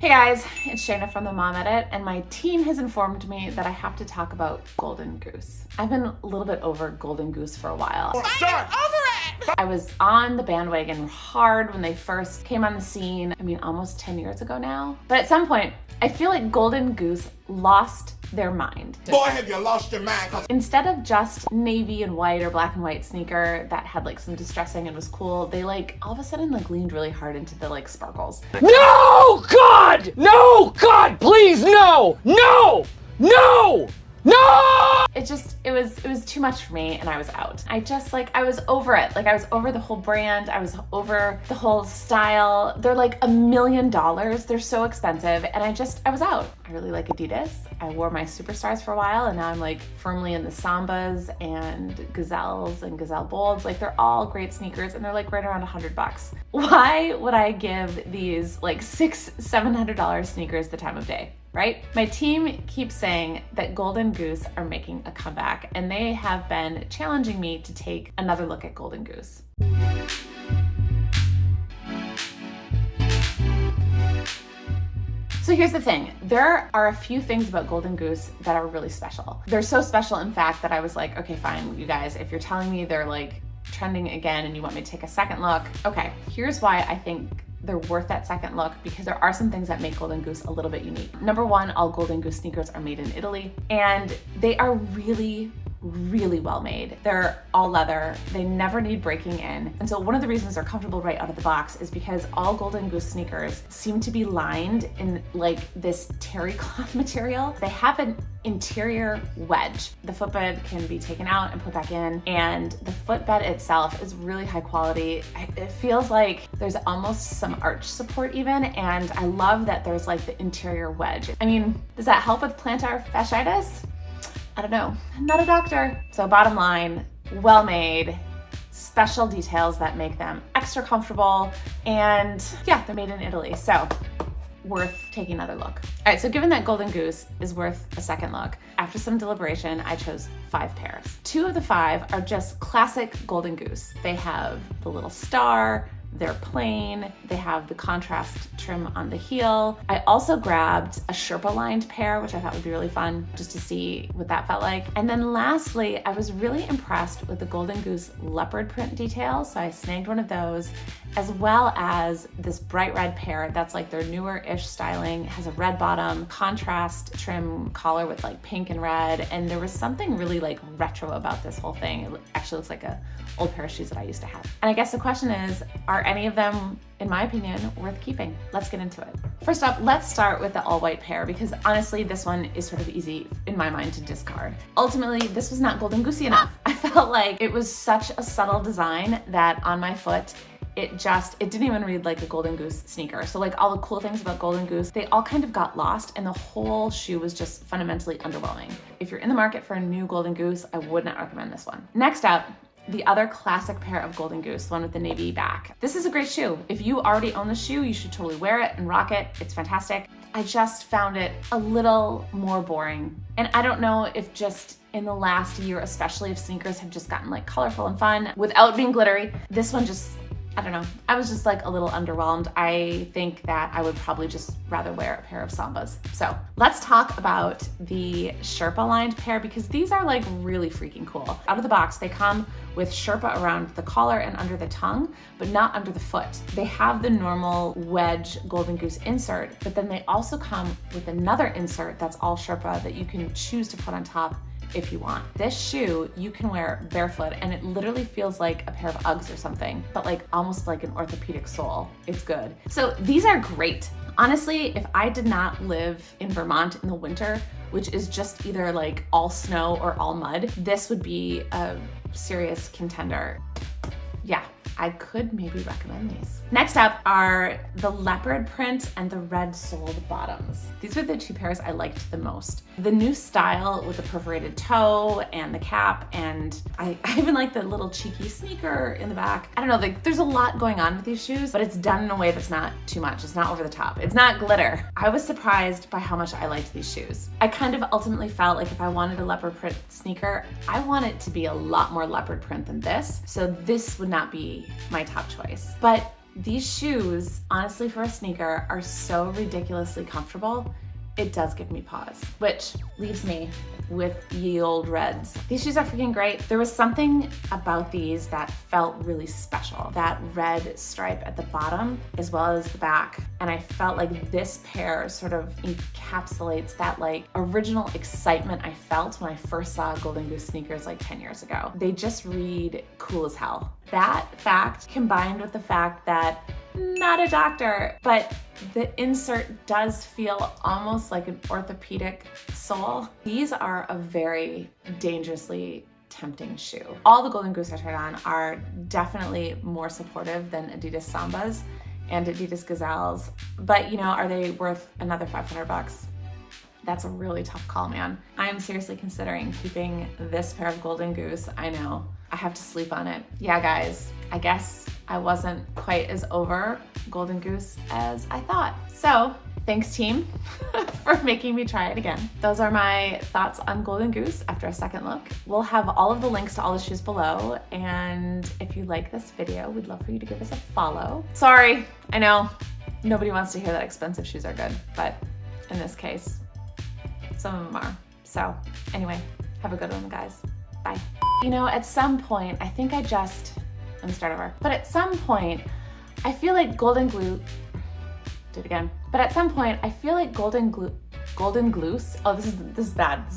Hey guys, it's Shayna from the Mom Edit, and my team has informed me that I have to talk about Golden Goose. I've been a little bit over Golden Goose for a while. I was on the bandwagon hard when they first came on the scene, almost 10 years ago now. But at some point, I feel like Golden Goose lost their mind. Boy, have you lost your mind? Instead of just navy and white or black and white sneaker that had like some distressing and was cool, they all of a sudden leaned really hard into the sparkles. No, God! No, God, please, no! No! No! No! It was too much for me, and I was out. I was over it. I was over the whole brand. I was over the whole style. They're $1 million. They're so expensive, and I was out. I really like Adidas. I wore my Superstars for a while, and now I'm firmly in the Sambas and Gazelles and Gazelle Bolds. They're all great sneakers, and they're right around $100. Why would I give these $600-700 sneakers the time of day? Right? My team keeps saying that Golden Goose are making a comeback, and they have been challenging me to take another look at Golden Goose. So here's the thing. There are a few things about Golden Goose that are really special. They're so special, in fact, that I was like, okay, fine, you guys, if you're telling me they're trending again and you want me to take a second look, okay, here's why I think they're worth that second look, because there are some things that make Golden Goose a little bit unique. Number one, all Golden Goose sneakers are made in Italy, and they are really well made. They're all leather. They never need breaking in. And so one of the reasons they're comfortable right out of the box is because all Golden Goose sneakers seem to be lined in this terry cloth material. They have an interior wedge. The footbed can be taken out and put back in, and the footbed itself is really high quality. It feels like there's almost some arch support even, and I love that there's the interior wedge. Does that help with plantar fasciitis? I don't know, I'm not a doctor. So bottom line, well made, special details that make them extra comfortable, and yeah, they're made in Italy, so worth taking another look. All right, so given that Golden Goose is worth a second look, after some deliberation, I chose 5 pairs. 2 of the 5 are just classic Golden Goose. They have the little star, they're plain, they have the contrast trim on the heel. I also grabbed a Sherpa lined pair, which I thought would be really fun just to see what that felt like. And then lastly, I was really impressed with the Golden Goose leopard print detail, so I snagged one of those, as well as this bright red pair that's their newer-ish styling, has a red bottom, contrast trim collar with pink and red, and there was something really retro about this whole thing. It actually looks like a old pair of shoes that I used to have. And I guess the question is, are any of them, in my opinion, worth keeping? Let's get into it. First up, let's start with the all-white pair, because honestly, this one is sort of easy in my mind to discard. Ultimately, this was not Golden Goosey enough. I felt like it was such a subtle design that on my foot, it didn't even read like a Golden Goose sneaker. So all the cool things about Golden Goose, they all kind of got lost, and the whole shoe was just fundamentally underwhelming. If you're in the market for a new Golden Goose, I would not recommend this one. Next up, the other classic pair of Golden Goose, the one with the navy back. This is a great shoe. If you already own the shoe, you should totally wear it and rock it. It's fantastic. I just found it a little more boring. And I don't know if just in the last year, especially if sneakers have just gotten colorful and fun without being glittery, this one just, I don't know. I was just a little underwhelmed. I think that I would probably just rather wear a pair of Sambas. So let's talk about the Sherpa lined pair, because these are really freaking cool. Out of the box, they come with Sherpa around the collar and under the tongue, but not under the foot. They have the normal wedge Golden Goose insert, but then they also come with another insert that's all Sherpa that you can choose to put on top if you want. This shoe you can wear barefoot, and it literally feels like a pair of Uggs or something, but almost like an orthopedic sole. It's good. So these are great. Honestly, if I did not live in Vermont in the winter, which is just either all snow or all mud, this would be a serious contender. Yeah, I could maybe recommend these. Next up are the leopard print and the red soled bottoms. These were the 2 pairs I liked the most. The new style with the perforated toe and the cap, and I even like the little cheeky sneaker in the back. I don't know, there's a lot going on with these shoes, but it's done in a way that's not too much. It's not over the top. It's not glitter. I was surprised by how much I liked these shoes. I kind of ultimately felt like if I wanted a leopard print sneaker, I want it to be a lot more leopard print than this. So this would not be my top choice. But These shoes, honestly, for a sneaker, are so ridiculously comfortable. It does give me pause, which leaves me with ye old reds. These shoes are freaking great. There was something about these that felt really special. That red stripe at the bottom as well as the back. And I felt like this pair sort of encapsulates that like original excitement I felt when I first saw Golden Goose sneakers like 10 years ago. They just read cool as hell. That fact combined with the fact that not a doctor, but the insert does feel almost like an orthopedic sole. These are a very dangerously tempting shoe. All the Golden Goose I tried on are definitely more supportive than Adidas Sambas and Adidas Gazelles, but you know, are they worth another 500 bucks? That's a really tough call, man. I am seriously considering keeping this pair of Golden Goose. I know, I have to sleep on it. Yeah, guys, I guess I wasn't quite as over Golden Goose as I thought. So thanks, team, for making me try it again. Those are my thoughts on Golden Goose after a second look. We'll have all of the links to all the shoes below. And if you like this video, we'd love for you to give us a follow. Sorry, I know nobody wants to hear that expensive shoes are good, but in this case, some of them are. So anyway, have a good one, guys. Bye. You know, at some point, I think let me start over. But at some point, I feel like Golden Goose, But at some point, I feel like Golden Goose, oh, this is bad.